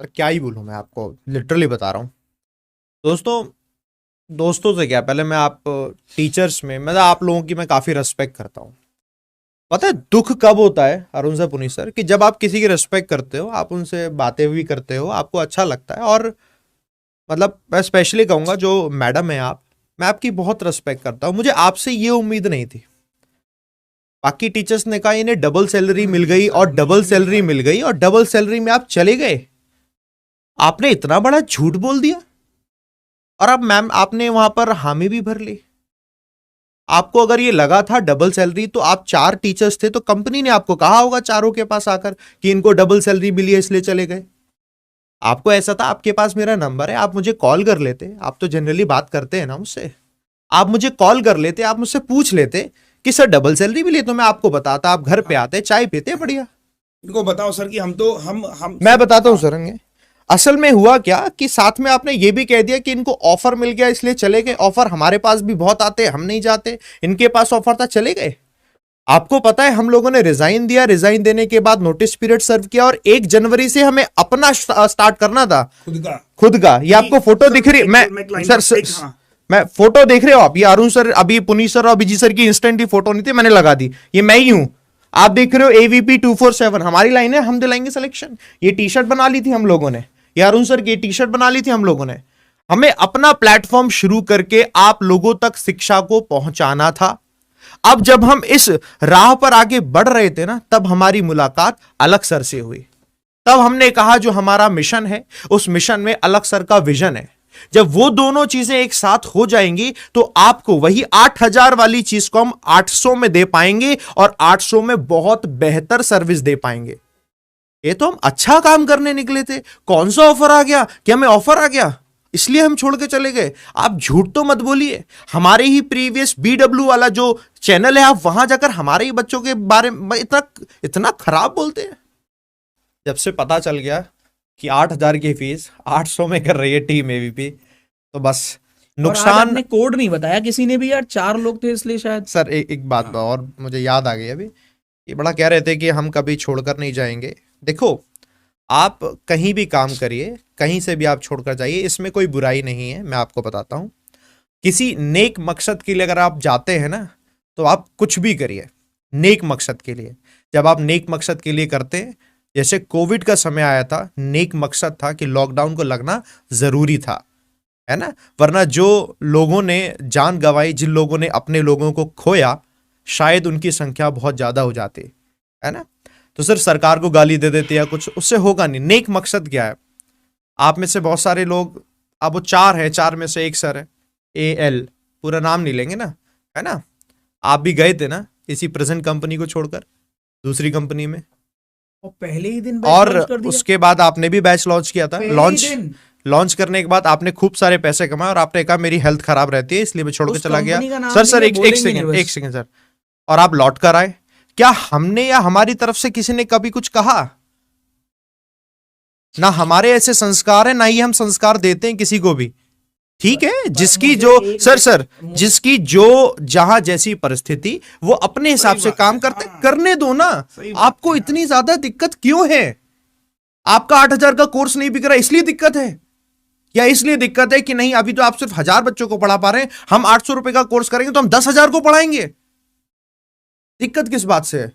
पर क्या ही बोलूँ मैं आपको, लिटरली बता रहा हूँ दोस्तों। दोस्तों से क्या, पहले मैं आप टीचर्स में मतलब आप लोगों की मैं काफ़ी रेस्पेक्ट करता हूँ। पता है दुख कब होता है अरुण सर, पुनीत सर, कि जब आप किसी की रेस्पेक्ट करते हो, आप उनसे बातें भी करते हो, आपको अच्छा लगता है। और मतलब मैं स्पेशली कहूँगा जो मैडम है आप, मैं आपकी बहुत रेस्पेक्ट करता हूँ। मुझे आपसे ये उम्मीद नहीं थी। बाकी टीचर्स ने कहा इन्हें डबल सैलरी मिल गई और डबल सैलरी मिल गई और डबल सैलरी में आप चले गए। आपने इतना बड़ा झूठ बोल दिया और अब मैम आपने वहां पर हामी भी भर ली। आपको अगर ये लगा था डबल सैलरी, तो आप 4 टीचर्स थे तो कंपनी ने आपको कहा होगा चारों के पास आकर कि इनको डबल सैलरी मिली है इसलिए चले गए। आपको ऐसा था आपके पास मेरा नंबर है, आप मुझे कॉल कर लेते। आप तो जनरली बात करते हैं ना मुझसे, आप मुझे कॉल कर लेते, आप मुझसे पूछ लेते कि सर डबल सैलरी मिली, तो मैं आपको बताता, आप घर पे आते, चाय पीते, बढ़िया। इनको बताओ सर कि हम मैं बताता हूँ सर, असल में हुआ क्या कि साथ में आपने ये भी कह दिया कि इनको ऑफर मिल गया इसलिए चले गए। ऑफर हमारे पास भी बहुत आते, हम नहीं जाते, इनके पास ऑफर था चले गए। आपको पता है हम लोगों ने रिजाइन दिया, रिजाइन देने के बाद नोटिस पीरियड सर्व किया और 1 जनवरी से हमें अपना स्टार्ट करना था, खुद का। ये आपको फोटो दिख रही है, मैं सर मैं फोटो देख रहे हो आप, ये अरुण सर, अभी पुनीत सर और अभिजीत सर की इंस्टेंट ही फोटो नहीं थी, मैंने लगा दी, ये मैं ही हूं। आप देख रहे हो AVP 247 हमारी लाइन है, हम दिलाएंगे सिलेक्शन। ये टी शर्ट बना ली थी हम लोगों ने, ये अरुण सर की टी शर्ट बना ली थी हम लोगों ने। हमें अपना प्लेटफॉर्म शुरू करके आप लोगों तक शिक्षा को पहुंचाना था। अब जब हम इस राह पर आगे बढ़ रहे थे ना, तब हमारी मुलाकात अलग सर से हुई। तब हमने कहा जो हमारा मिशन है, उस मिशन में अलग सर का विजन है। जब वो दोनों चीजें एक साथ हो जाएंगी तो आपको वही 8000 वाली चीज को हम 800 में दे पाएंगे और 800 में बहुत बेहतर सर्विस दे पाएंगे। ये तो हम अच्छा काम करने निकले थे, कौन सा ऑफर आ गया कि हमें ऑफर आ गया इसलिए हम छोड़ के चले गए। आप झूठ तो मत बोलिए। हमारे ही प्रीवियस BW वाला जो चैनल है, आप वहां जाकर हमारे ही बच्चों के बारे में इतना इतना खराब बोलते हैं। जब से पता चल गया कि 8000 की फीस 800 में कर रही है टीम AVP, तो बस नुकसान। आपने कोड नहीं बताया किसी ने भी यार, 4 लोग थे इसलिए शायद। सर एक बात और मुझे याद आ गई अभी, ये बड़ा कह रहे थे कि हम कभी छोड़कर नहीं जाएंगे। देखो आप कहीं भी काम करिए, कहीं से भी आप छोड़कर जाइए, इसमें कोई बुराई नहीं है। मैं आपको बताता हूं, किसी नेक मकसद के लिए अगर आप जाते हैं ना, तो आप कुछ भी करिए नेक मकसद के लिए। जब आप नेक मकसद के लिए करते हैं, जैसे कोविड का समय आया था, नेक मकसद था कि लॉकडाउन को लगना जरूरी था, है ना। वरना जो लोगों ने जान गंवाई, जिन लोगों ने अपने लोगों को खोया, शायद उनकी संख्या बहुत ज्यादा हो जाती, है ना। तो सिर्फ सरकार को गाली दे देते या कुछ, उससे होगा नहीं। नेक मकसद क्या है, आप में से बहुत सारे लोग, अब वो 4 है, 4 में से एक सर है, AL, पूरा नाम नहीं लेंगे ना, है ना। आप भी गए थे ना इसी प्रेजेंट कंपनी को छोड़कर दूसरी कंपनी में, और पहले ही दिन बैच और लॉन्च कर दिया। उसके बाद आपने भी बैच लॉन्च किया था। लॉन्च करने के बाद आपने खूब सारे पैसे कमाए और आपने कहा मेरी हेल्थ खराब रहती है इसलिए मैं छोड़ के चला गया। सर एक सेकंड सर, और आप लौट कर आए। क्या हमने या हमारी तरफ से किसी ने कभी कुछ कहा? ना हमारे ऐसे संस्कार है, ना ही हम संस्कार देते हैं किसी को भी। ठीक है, जिसकी जो सर जिसकी जो जहां जैसी परिस्थिति, वो अपने हिसाब से काम करते, करने दो ना। आपको इतनी ज्यादा दिक्कत क्यों है? आपका 8000 का कोर्स नहीं बिक रहा इसलिए दिक्कत है, या इसलिए दिक्कत है कि नहीं अभी तो आप सिर्फ 1000 बच्चों को पढ़ा पा रहे हैं, हम 800 रुपए का कोर्स करेंगे तो हम 10,000 को पढ़ाएंगे। दिक्कत किस बात से है?